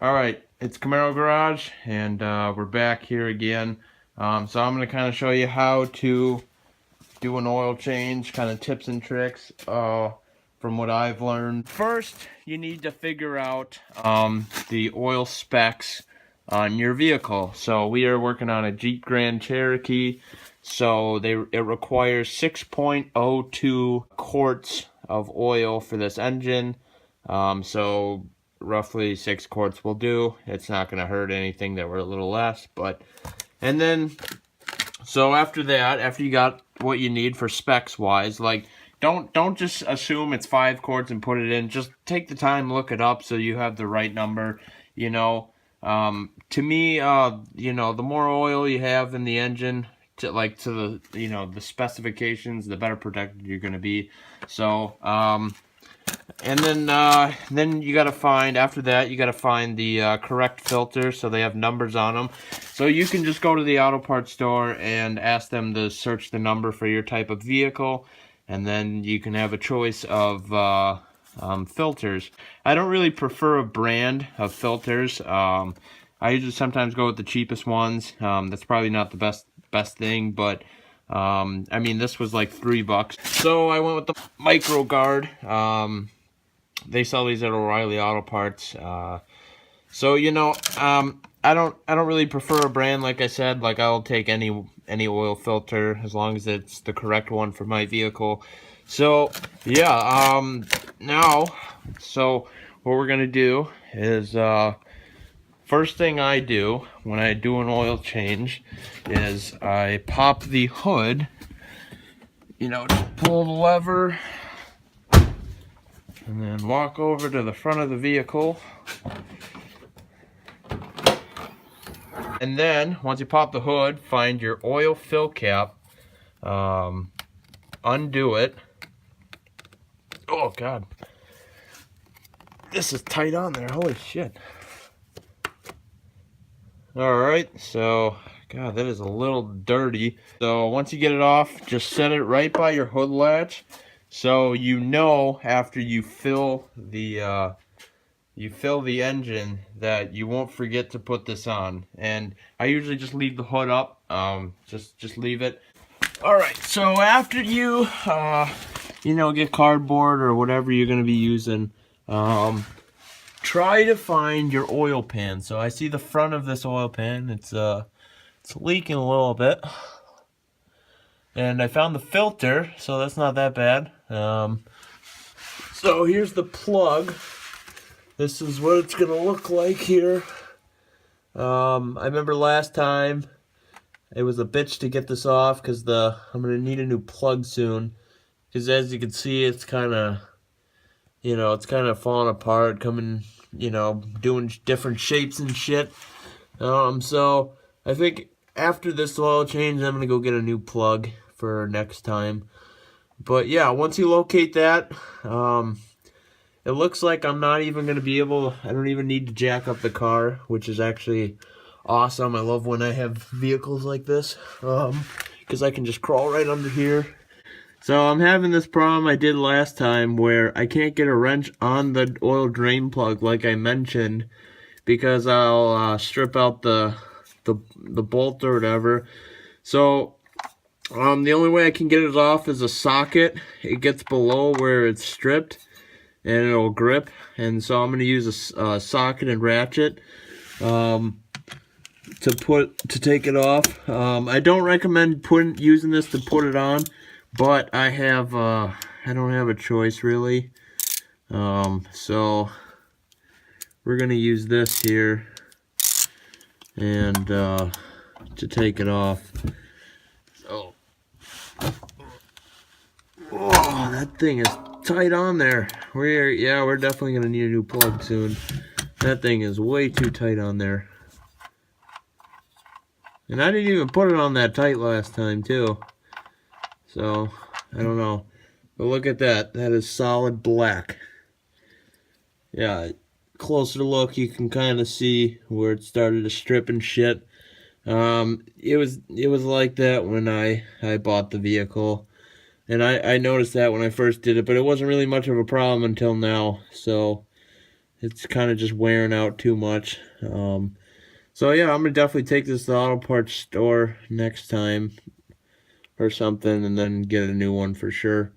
Alright, it's Camaro Garage, and we're back here again. So I'm going to kind of show you how to do an oil change, kind of tips and tricks from what I've learned. First, you need to figure out the oil specs on your vehicle. So we are working on a Jeep Grand Cherokee, so it requires 6.02 quarts of oil for this engine. So roughly 6 quarts will do. It's not going to hurt anything that were a little less, but and then so after that, after you got what you need for specs wise, like don't just assume it's 5 quarts and put it in. Just take the time, look it up so you have the right number. You know, to me, the more oil you have in the engine, to the specifications, the better protected you're going to be. So and then you gotta find, after that, you gotta find the correct filter, so they have numbers on them. So you can just go to the auto parts store and ask them to search the number for your type of vehicle, and then you can have a choice of filters. I don't really prefer a brand of filters. I usually sometimes go with the cheapest ones. That's probably not the best thing, but I mean, this was like $3. So I went with the Micro Guard. They sell these at O'Reilly Auto Parts. So I don't really prefer a brand, like I said. Like, I'll take any oil filter as long as it's the correct one for my vehicle. So yeah, so what we're gonna do is first thing I do when I do an oil change is I pop the hood. Just pull the lever and then walk over to the front of the vehicle. And then, once you pop the hood, find your oil fill cap, undo it. Oh God, this is tight on there, holy shit. Alright, so, God, that is a little dirty. So once you get it off, just set it right by your hood latch. So after you fill the engine that you won't forget to put this on. And I usually just leave the hood up. Just leave it. Alright, so after you get cardboard or whatever you're gonna be using, try to find your oil pan. So I see the front of this oil pan. It's leaking a little bit. And I found the filter, so that's not that bad. So here's the plug. This is what it's gonna look like here. I remember last time it was a bitch to get this off because I'm gonna need a new plug soon. Because as you can see, it's kind of falling apart, coming, doing different shapes and shit. So I think after this oil change, I'm gonna go get a new plug for next time. But yeah, once you locate that, it looks like I'm not even going to be able, I don't even need to jack up the car, which is actually awesome. I love when I have vehicles like this, because I can just crawl right under here. So I'm having this problem I did last time where I can't get a wrench on the oil drain plug like I mentioned, because I'll strip out the bolt or whatever. So the only way I can get it off is a socket. It gets below where it's stripped and it'll grip, and so I'm going to use a socket and ratchet to take it off. I don't recommend using this to put it on, but I don't have a choice really. So we're going to use this here and to take it off. So, oh, that thing is tight on there. We're definitely gonna need a new plug soon. That thing is way too tight on there. And I didn't even put it on that tight last time too. So, I don't know. But look at that. That is solid black. Yeah, closer look, you can kind of see where it started to strip and shit. It was like that when I bought the vehicle. And I noticed that when I first did it, but it wasn't really much of a problem until now. So, It's kind of just wearing out too much. So yeah, I'm gonna definitely take this to the auto parts store next time or something, and then get a new one for sure.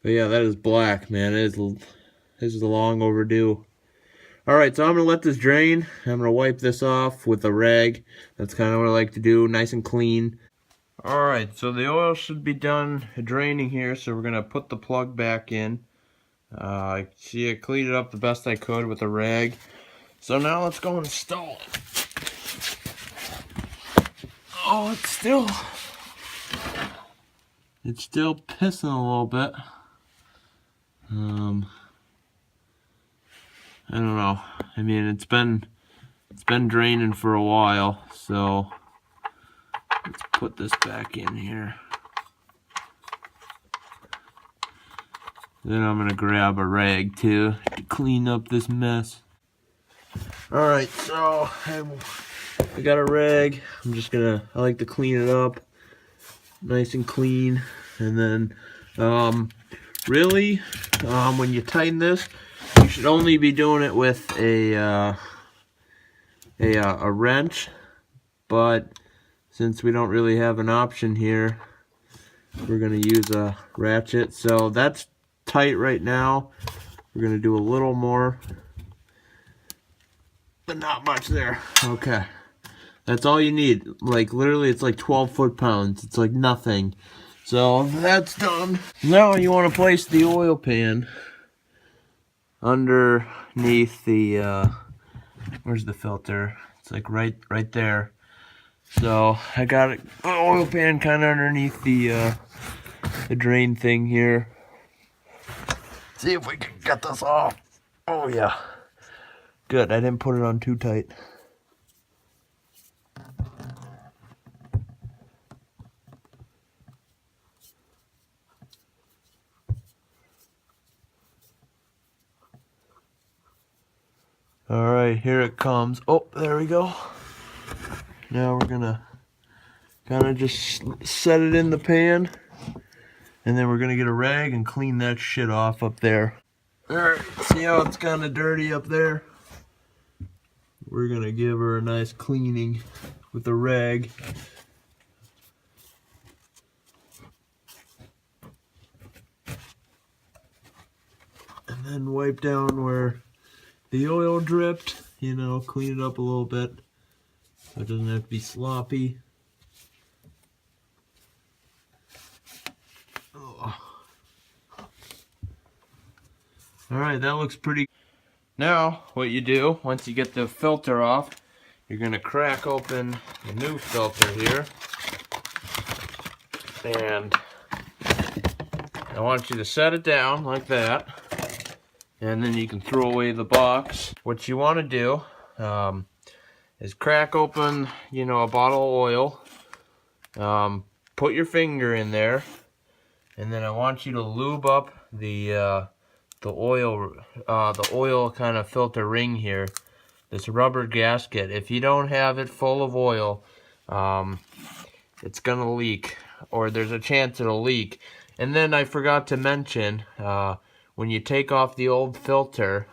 But yeah, that is black, man. This is long overdue. All right, so I'm gonna let this drain. I'm gonna wipe this off with a rag. That's kind of what I like to do, nice and clean. All right, so the oil should be done draining here. So we're gonna put the plug back in. See, I cleaned it up the best I could with a rag. So now let's go install it. Oh, it's still pissing a little bit. I don't know. I mean, it's been draining for a while, so let's put this back in here. Then I'm gonna grab a rag too to clean up this mess. All right, so I got a rag. I like to clean it up nice and clean, and then really, when you tighten this, you should only be doing it with a wrench. But since we don't really have an option here, we're gonna use a ratchet. So that's tight right now. We're gonna do a little more, but not much there. Okay, that's all you need. Like literally, it's like 12 foot-pounds. It's like nothing. So that's done. Now you want to place the oil pan underneath the where's the filter? It's like right there. So I got an oil pan kind of underneath the drain thing here. See if we can get this off. Oh yeah, good. I didn't put it on too tight. All right, here it comes. Oh, there we go. Now we're gonna kind of just set it in the pan, and then we're gonna get a rag and clean that shit off up there. All right, see how it's kind of dirty up there? We're gonna give her a nice cleaning with a rag. And then wipe down where the oil dripped, you know, clean it up a little bit so it doesn't have to be sloppy. Oh. Alright, that looks pretty. Now, what you do, once you get the filter off, you're going to crack open the new filter here. And I want you to set it down like that. And then you can throw away the box. What you want to do is crack open, you know, a bottle of oil. Put your finger in there, and then I want you to lube up the oil kind of filter ring here. This rubber gasket. If you don't have it full of oil, it's gonna leak, or there's a chance it'll leak. And then I forgot to mention, when you take off the old filter,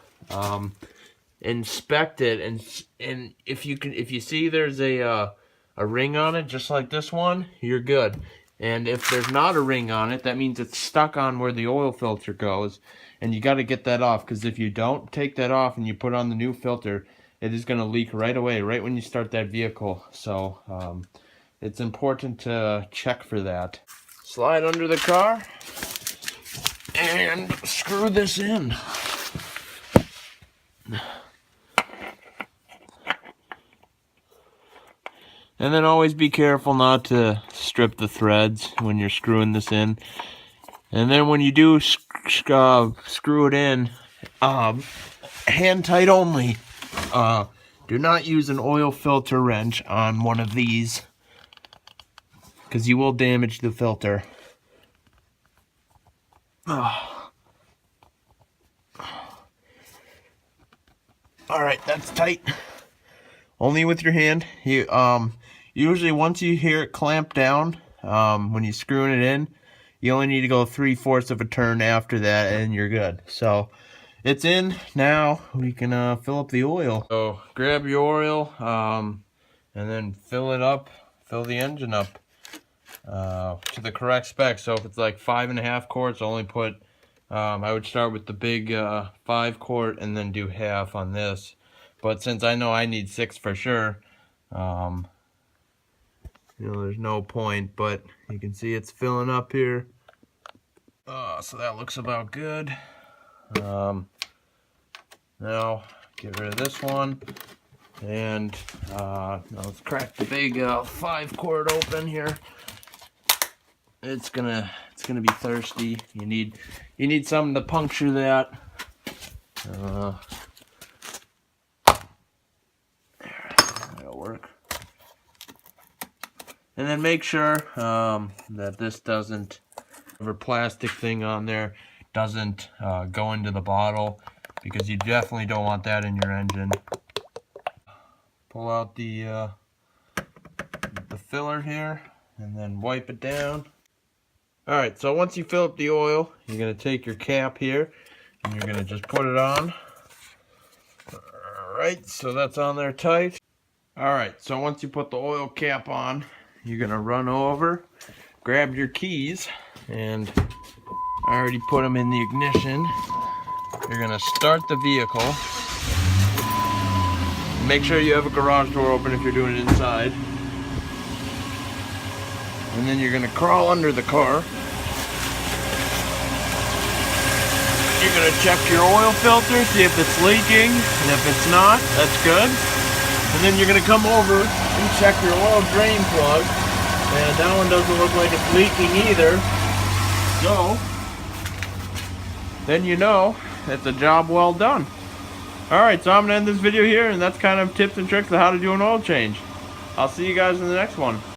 inspect it, and if you see there's a ring on it, just like this one, you're good. And if there's not a ring on it, that means it's stuck on where the oil filter goes, and you got to get that off, because if you don't take that off and you put on the new filter, it is going to leak right away, right when you start that vehicle. So it's important to check for that. Slide under the car and screw this in. And then always be careful not to strip the threads when you're screwing this in. And then when you do screw it in, hand tight only. Do not use an oil filter wrench on one of these, because you will damage the filter. Alright, that's tight. Only with your hand. You usually once you hear it clamp down, when you're screwing it in, you only need to go 3/4 of a turn after that and you're good. So it's in. Now we can fill up the oil. So grab your oil and then fill it up, fill the engine up to the correct spec. So if it's like 5.5 quarts, only put, I would start with the big 5 quart and then do half on this. But since I know I need 6 for sure, you know, there's no point, but you can see it's filling up here. So that looks about good. Now get rid of this one, and now let's crack the big 5 quart open here. It's gonna be thirsty. You need something to puncture that. That'll work. And then make sure that this doesn't, whatever plastic thing on there doesn't go into the bottle, because you definitely don't want that in your engine. Pull out the filler here and then wipe it down. Alright, so once you fill up the oil, you're going to take your cap here and you're going to just put it on. Alright, so that's on there tight. Alright, so once you put the oil cap on, you're going to run over, grab your keys, and I already put them in the ignition. You're going to start the vehicle. Make sure you have a garage door open if you're doing it inside. And then you're going to crawl under the car. You're going to check your oil filter, see if it's leaking, and if it's not, that's good. And then you're going to come over and check your oil drain plug, and that one doesn't look like it's leaking either. So, then you know it's a job well done. Alright, so I'm going to end this video here, and that's kind of tips and tricks of how to do an oil change. I'll see you guys in the next one.